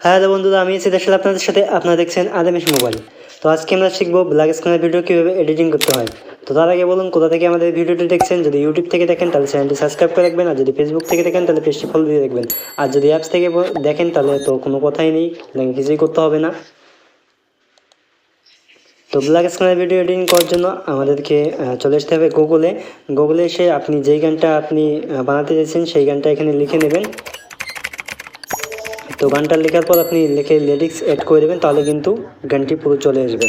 Hello বন্ধুরা, আমি সিদ্ধার্থ আসলে আপনাদের সাথে। আপনারা দেখছেন আদামেশ মোবাইল। তো আজকে আমরা শিখবো ব্ল্যাক স্ক্রিনের ভিডিও কীভাবে এডিটিং করতে হয়। তো তার আগে বলুন কোথা থেকে আমাদের ভিডিওটি দেখছেন। যদি ইউটিউব থেকে দেখেন তাহলে চ্যানেলটি সাবস্ক্রাইব করে রাখবেন, আর যদি ফেসবুক থেকে দেখেন তাহলে পেজটি ফলো দিয়ে রাখবেন, আর যদি অ্যাপস থেকে দেখেন তাহলে তো কোনো কথাই নেই, কিছুই করতে হবে না। তো ব্ল্যাক স্ক্রিনের ভিডিও এডিটিং করার জন্য আমাদেরকে চলে আসতে হবে গুগলে এসে আপনি যেই গানটা আপনি বানাতে চাইছেন সেই গানটা এখানে লিখে নেবেন। তো গানটা লেখার পর আপনি লিখে লিরিক্স অ্যাড করে দেবেন, তাহলে কিন্তু গানটি পুরো চলে আসবে।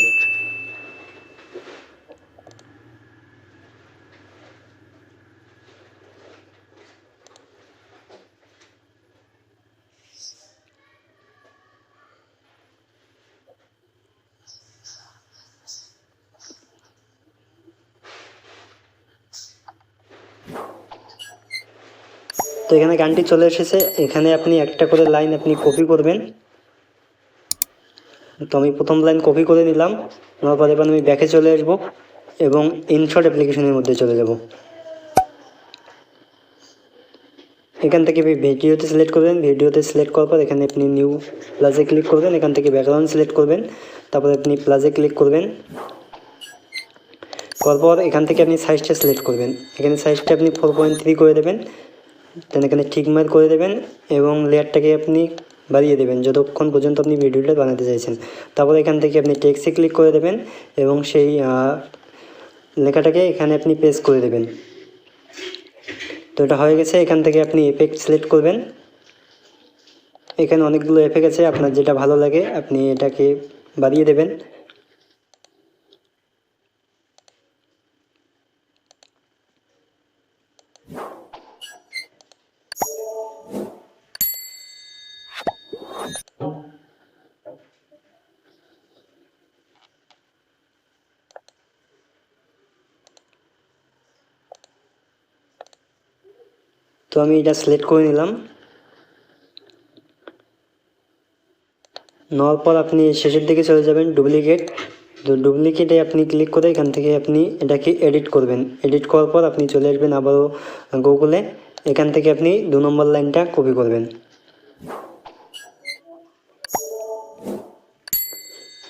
তো এখানে গানটি চলে এসেছে। এখানে আপনি একটা করে লাইন আপনি কপি করবেন। তো আমি প্রথম লাইন কপি করে নিলাম। নেওয়ার পরে এবার আমি ব্যাকে চলে আসবো এবং ইনশট অ্যাপ্লিকেশনের মধ্যে চলে যাব। এখান থেকে ভিডিওতে সিলেক্ট করবেন। ভিডিওতে সিলেক্ট করার পর এখানে আপনি নিউ প্লাসে ক্লিক করবেন। এখান থেকে ব্যাকগ্রাউন্ড সিলেক্ট করবেন, তারপরে আপনি প্লাসে ক্লিক করবেন। করার পর এখান থেকে আপনি সাইজটা সিলেক্ট করবেন। এখানে সাইজটা আপনি 4.3 করে দেবেন। দেন এখানে ঠিক মার্ক করে দেবেন এবং লেয়ারটাকে আপনি বাড়িয়ে দেবেন যতক্ষণ পর্যন্ত আপনি ভিডিওটা বানাতে চাইছেন। তারপর এখান থেকে আপনি টেক্সটে ক্লিক করে দেবেন এবং সেই লেখাটাকে এখানে আপনি পেস্ট করে দেবেন। তো এটা হয়ে গেছে। এখান থেকে আপনি এফেক্ট সিলেক্ট করবেন। এখানে অনেকগুলো এফেক্ট আছে, আপনার যেটা ভালো লাগে আপনি এটাকে বাড়িয়ে দেবেন। তো আমি এটা সিলেক্ট করে নিলাম। নেওয়ার পর আপনি শেষের দিকে চলে যাবেন ডুপ্লিকেট। তো ডুপ্লিকেটে আপনি ক্লিক করে এখান থেকে আপনি এটাকে এডিট করবেন। এডিট করার পর আপনি চলে আসবেন আবারও গুগলে। এখান থেকে আপনি 2 নম্বর লাইনটা কপি করবেন।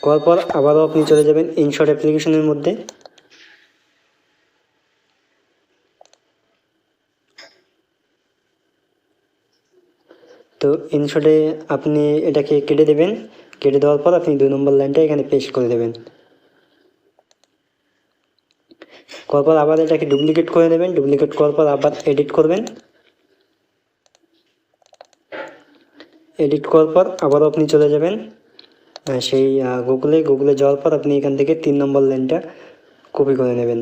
করার পর আবারও আপনি চলে যাবেন ইনশট অ্যাপ্লিকেশনের মধ্যে। তো ইনশটে আপনি এটাকে কেটে দেবেন। কেটে দেওয়ার পর আপনি 2 নম্বর লাইনটা এখানে পেস্ট করে দেবেন। করার পর আবার এটাকে ডুপ্লিকেট করে নেবেন। ডুপ্লিকেট করার পর আবার এডিট করবেন। এডিট করার পর আবারও আপনি চলে যাবেন সেই গুগলে যাওয়ার পর আপনি এখান থেকে 3 নম্বর লাইনটা কপি করে নেবেন।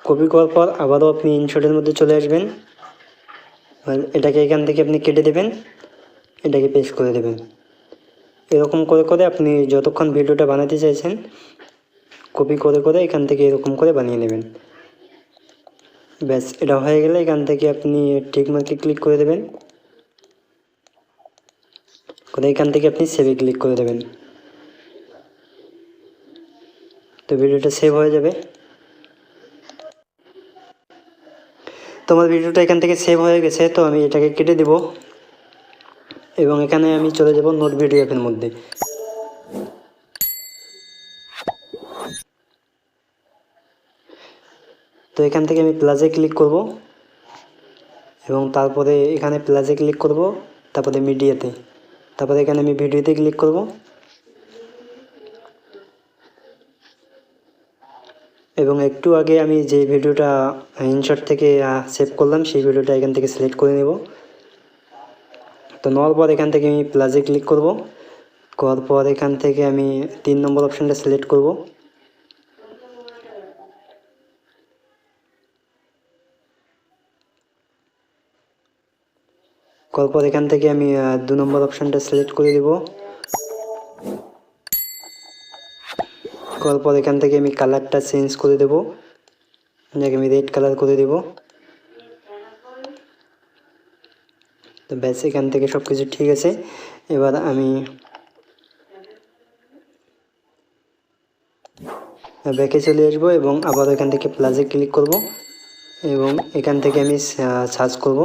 কপি করার পর আবারও আপনি ইনশটের মধ্যে চলে আসবেন। এটাকে এখান থেকে আপনি কেটে দেবেন, এটাকে পেস্ট করে দেবেন। এরকম করে করে আপনি যতক্ষণ ভিডিওটা বানাতে চাইছেন কপি করে করে এখান থেকে এরকম করে বানিয়ে নেবেন। ব্যাস, এটা হয়ে গেলে এখান থেকে আপনি ঠিক মার্কে ক্লিক করে দেবেন। করে এখান থেকে আপনি সেভে ক্লিক করে দেবেন। তো ভিডিওটা সেভ হয়ে যাবে। তোমার ভিডিওটা এখান থেকে সেভ হয়ে গেছে। তো আমি এটাকে কেটে দেব এবং এখানে আমি চলে যাব নোট ভিডিও অ্যাপের মধ্যে। তো এখান থেকে আমি প্লাসে ক্লিক করব এবং তারপরে এখানে প্লাসে ক্লিক করব, তারপরে মিডিয়াতে, তারপরে এখানে আমি ভিডিওতে ক্লিক করব এবং একটু আগে আমি যে ভিডিওটা ইনশট থেকে সেভ করলাম সেই ভিডিওটা এখান থেকে সিলেক্ট করে নেব। তো নেওয়ার পর এখান থেকে আমি প্লাসে ক্লিক করব। করার পর এখান থেকে আমি 3 নম্বর অপশানটা সিলেক্ট করব। করার পর এখান থেকে আমি 2 নম্বর অপশানটা সিলেক্ট করে দেব। করার পর এখান থেকে আমি কালারটা চেঞ্জ করে দেব, যাকে আমি রেড কালার করে দেব। তো ব্যাস এখান থেকে সব কিছু ঠিক আছে। এবার আমি ব্যাকে চলে আসবো এবং আবার এখান থেকে প্লাসে ক্লিক করব এবং এখান থেকে আমি সার্চ করব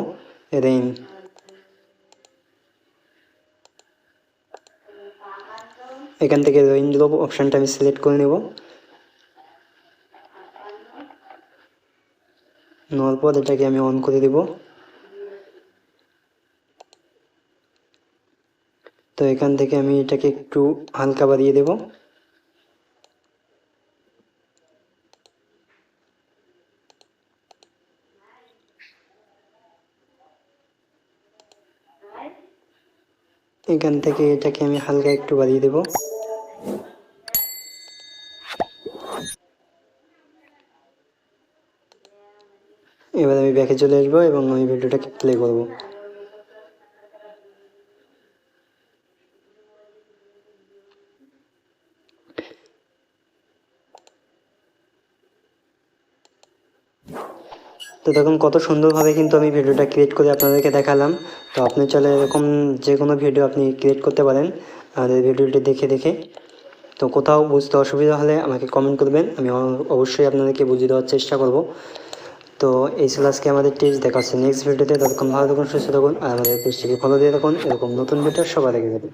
রেইন। এখান থেকে রেইন ড্রপ অপশানটা আমি সিলেক্ট করে নেব। নেওয়ার পর এটাকে আমি অন করে দেব। তো এখান থেকে আমি এটাকে একটু হালকা বাড়িয়ে দেব। এখান থেকে এটাকে আমি হালকা একটু বাড়িয়ে দেব। এবার আমি ব্যাকে চলে আসবো এবং আমি ভিডিওটাকে প্লে করব। তো দেখুন কত সুন্দরভাবে কিন্তু আমি ভিডিওটা ক্রিয়েট করে আপনাদেরকে দেখালাম। তো আপনি চাইলে এরকম যে কোনো ভিডিও আপনি ক্রিয়েট করতে পারেন আমাদের ভিডিওটি দেখে দেখে। তো কোথাও বুঝতে অসুবিধা হলে আমাকে কমেন্ট করবেন, আমি অবশ্যই আপনাদেরকে বুঝিয়ে দেওয়ার চেষ্টা করব। তো এই ছিল আজকে আমাদের টিপস। দেখা হচ্ছে নেক্সট ভিডিওতে। ততক্ষণ ভালো থাকুন, সুস্থ থাকুন আর আমাদের পেজটিকে ফলো দিয়ে থাকুন এরকম নতুন ভিডিও সবার আগে যাবে।